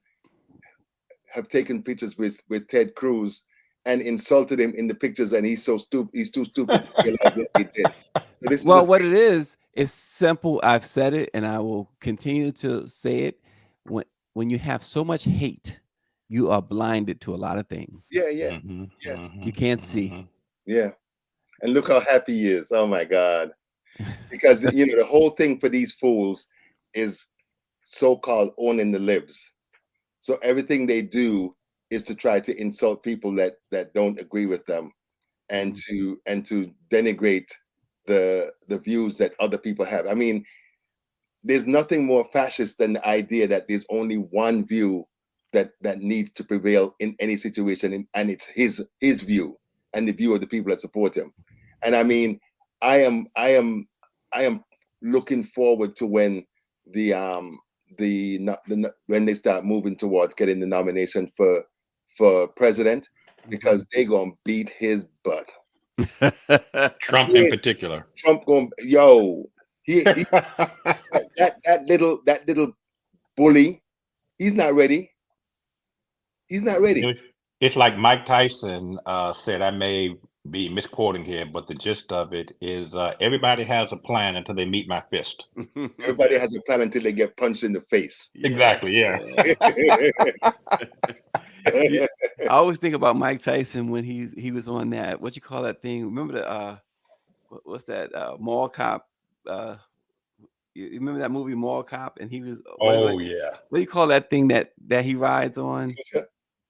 have taken pictures with Ted Cruz and insulted him in the pictures, and he's so stupid. He's too stupid to realize what he did. So what it is simple. I've said it, and I will continue to say it. When you have so much hate, you are blinded to a lot of things. Yeah. You can't see. Yeah, and look how happy he is. Oh my God! Because the whole thing for these fools is so-called owning the libs. So everything they do is to try to insult people that don't agree with them, and to denigrate the views that other people have. I mean, there's nothing more fascist than the idea that there's only one view that needs to prevail in any situation, and it's his view and the view of the people that support him. And I mean, I am looking forward to when when they start moving towards getting the nomination for president, because they're gonna beat his butt. Trump in particular. Trump going that little bully. He's not ready. It's like Mike Tyson said. I may be misquoting here, but the gist of it is everybody has a plan until they meet my fist. Everybody has a plan until they get punched in the face. Exactly. Yeah. I always think about Mike Tyson when he was on that, what you call that thing? Remember the what's that Mall Cop? You remember that movie Mall Cop? And he was what do you call that thing that he rides on?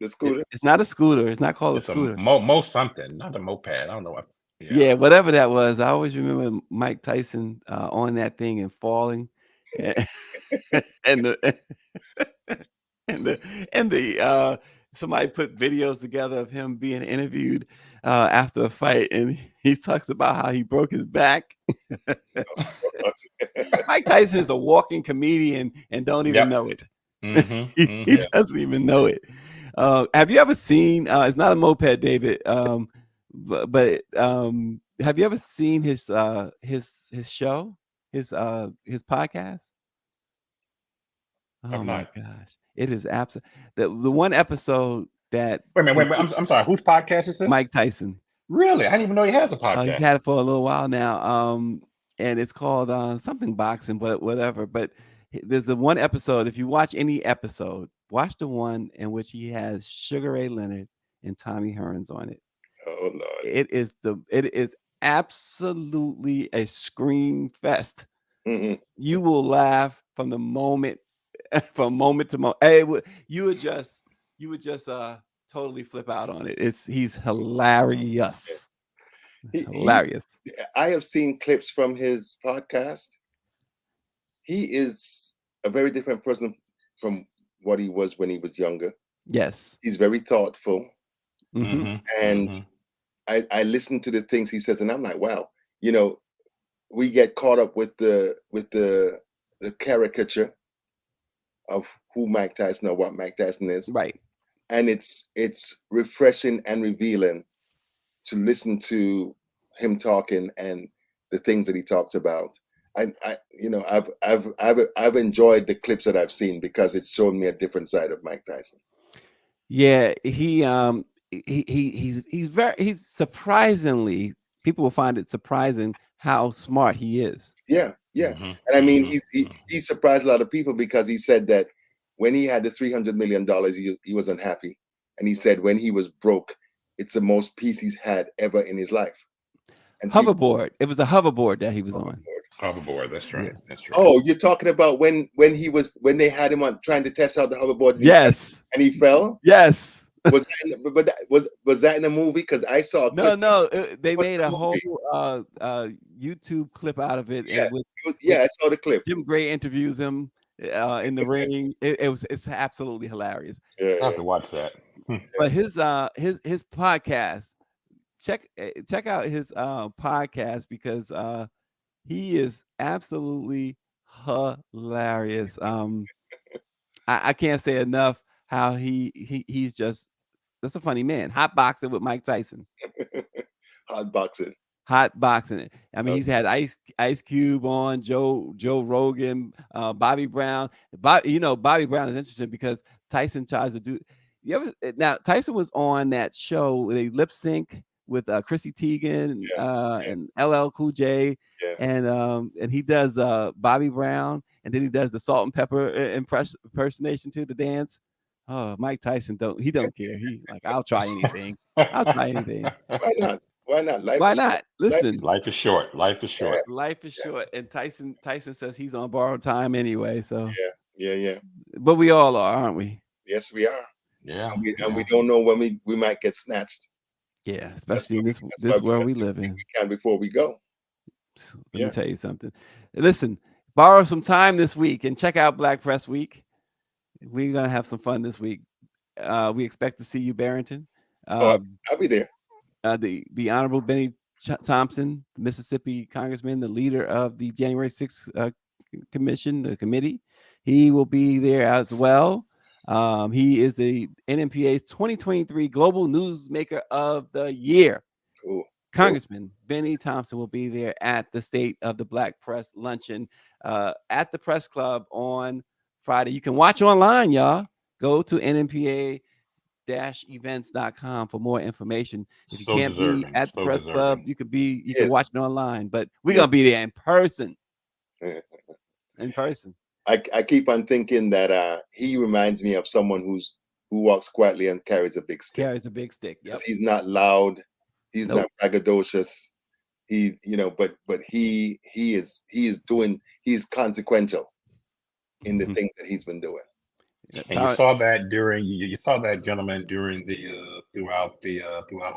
The scooter. It's not a scooter. It's not called a scooter. Something, not a moped. I don't know what. Yeah, whatever that was. I always remember Mike Tyson on that thing and falling, and the somebody put videos together of him being interviewed after a fight, and he talks about how he broke his back. Mike Tyson is a walking comedian and don't even Yep. know it. Mm-hmm. He Mm-hmm. doesn't even know it. Have you ever seen? It's not a moped, David. But have you ever seen his show, his podcast? I've Oh my not. gosh, it is absolute. The one episode that Wait a minute. Wait a minute. I'm sorry. Whose podcast is this? Mike Tyson. Really? I didn't even know he has a He's podcast. had it for a little while now. And it's called something boxing, but whatever. But there's the one episode. If you watch any episode, watch the one in which he has Sugar Ray Leonard and Tommy Hearns on it. Oh Lord. It is absolutely a scream fest. Mm-hmm. You will laugh from moment to moment. Hey, you would just totally flip out on it. He's hilarious. Hilarious. I have seen clips from his podcast. He is a very different person from what he was when he was younger. Yes. He's very thoughtful. Mm-hmm. And I listen to the things he says, and I'm like, wow, we get caught up with the caricature of who Mike Tyson or what Mike Tyson is. Right. And it's refreshing and revealing to listen to him talking and the things that he talks about. I've enjoyed the clips that I've seen because it's shown me a different side of Mike Tyson. Yeah, he's surprisingly, people will find it surprising how smart he is. Yeah. And I mean, he surprised a lot of people because he said that when he had the $300 million, he was unhappy. And he said when he was broke, it's the most peace he's had ever in his life. And hoverboard. It was a hoverboard that he was on. Hoverboard. That's right. Yeah. That's right. Oh, you're talking about when they had him on trying to test out the hoverboard. Yes. And he fell. Yes. Was that in a movie? Because I saw a clip. No. They made a whole YouTube clip out of it. Yeah, and I saw the clip. Jim Gray interviews him in the ring. It's absolutely hilarious. I have to watch that. But his podcast, check out his podcast because he is absolutely hilarious. I can't say enough how he's just that's a funny man. Hot boxing with Mike Tyson. Hot boxing. I mean, he's had Ice Cube on, Joe Rogan, Bobby Brown. Bobby Brown is interesting because Tyson tries to do. Now Tyson was on that show where they lip sync with Chrissy Teigen and LL Cool J, and he does Bobby Brown, and then he does the salt and pepper impersonation to the dance. Oh, Mike Tyson don't care. He like, I'll try anything. Why not? Why not? Listen, life is short. Life is short. Life is short, and Tyson says he's on borrowed time anyway. So yeah. But we all are, aren't we? Yes, we are. Yeah. And we don't know when we might get snatched. Yeah, especially in this world we live in. We can before we go. So let me tell you something. Listen, borrow some time this week and check out Black Press Week. We're gonna have some fun this week. We expect to see you, Barrington. I'll be there. The Honorable Benny Thompson, Mississippi Congressman, the leader of the January 6th committee. He will be there as well. He is the NMPA's 2023 Global Newsmaker of the Year. Cool. Congressman Benny Thompson will be there at the State of the Black Press Luncheon at the Press Club on Friday. You can watch online, y'all. Go to NMPA-events.com for more information. If you can't be at the Press Club, you can watch it online. But we're gonna be there in person. I keep on thinking that he reminds me of someone who walks quietly and carries a big stick. Yep. He's not loud. He's not braggadocious. But he's consequential in the things that he's been doing. And you saw that gentleman during throughout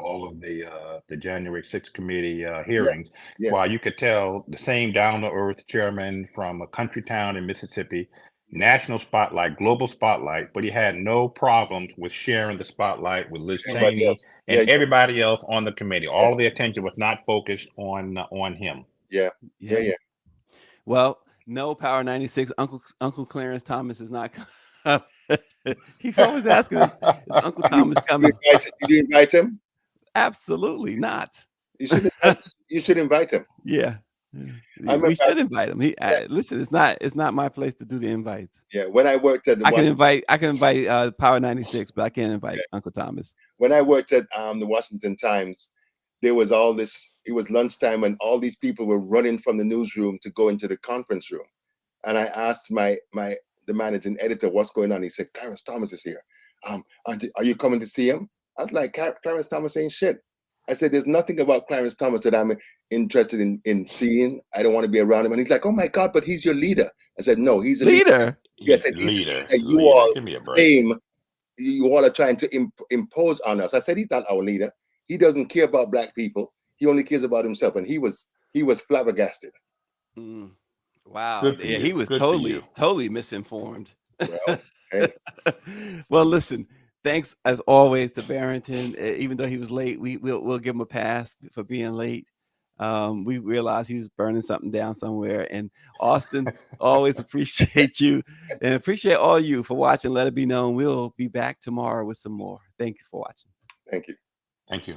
all of the January 6th committee hearings. While you could tell the same down to earth chairman from a country town in Mississippi national spotlight, global spotlight, but he had no problems with sharing the spotlight with Liz Everybody Cheney else. and Yeah, everybody else on the committee. All of the attention was not focused on him. yeah, yeah, yeah. Well, no Power 96. Uncle Clarence Thomas is not coming. He's always asking us, is Uncle Thomas coming? Did you invite him? Absolutely not. You should invite him. Yeah. I We should remember- invite him. Listen, it's not my place to do the invites. Yeah, when I worked at the I can invite Power 96, but I can't invite Uncle Thomas. when I worked at the Washington Times, there was all this. It was lunchtime, and all these people were running from the newsroom to go into the conference room. And I asked the managing editor, "What's going on?" He said, "Clarence Thomas is here. Are you coming to see him?" I was like, "Clarence Thomas ain't shit." I said, "There's nothing about Clarence Thomas that I'm interested in seeing. I don't want to be around him." And he's like, "Oh my God, but he's your leader." I said, "No, he's a leader." Yes, he's leader. You all Give me a break. claim you all are trying to impose on us. I said, he's not our leader. He doesn't care about black people. He only cares about himself. And he was flabbergasted. Wow. Yeah, he was totally misinformed. Well, hey. Well, listen, thanks as always to Barrington. Even though he was late, we'll give him a pass for being late. We realized he was burning something down somewhere. And Austin, always appreciate you and appreciate all you for watching. Let it be known. We'll be back tomorrow with some more. Thank you for watching. Thank you. Thank you.